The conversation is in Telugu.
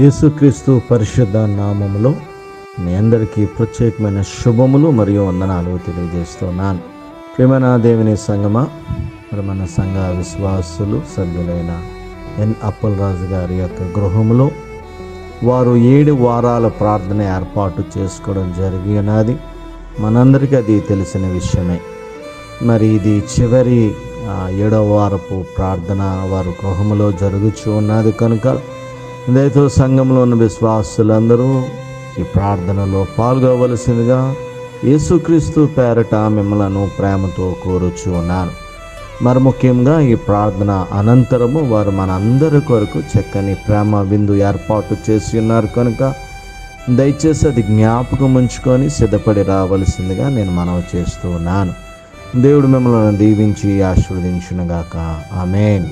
యేసుక్రీస్తు పరిశుద్ధ నామములో మీ అందరికీ ప్రత్యేకమైన శుభములు మరియు వందనాలు తెలియజేస్తున్నాను. ప్రియమైన దేవుని సంగమా, మరి మన సంఘ విశ్వాసులు సభ్యులైన ఎన్ అప్పలరాజు గారి యొక్క గృహంలో వారు 7 వారాల ప్రార్థన ఏర్పాటు చేసుకోవడం జరిగినది. మనందరికీ అది తెలిసిన విషయమే. మరి ఇది చివరి 7వ వారపు ప్రార్థన వారు గృహంలో జరుగుతూ ఉన్నది కనుక దయతో సంఘంలో ఉన్న విశ్వాసులందరూ ఈ ప్రార్థనలో పాల్గొవలసిందిగా యేసుక్రీస్తు పేరట మిమ్మలను ప్రేమతో కోరుచు ఉన్నాను. మరి ముఖ్యంగా ఈ ప్రార్థన అనంతరము వారు మన అందరి కొరకు చక్కని ప్రేమ విందు ఏర్పాటు చేసి ఉన్నారు కనుక దయచేసి అది జ్ఞాపకం ఉంచుకొని సిద్ధపడి రావలసిందిగా నేను మనవి చేస్తూ ఉన్నాను. దేవుడు మిమ్మల్ని దీవించి ఆశీర్వదించునుగాక. ఆమేన్.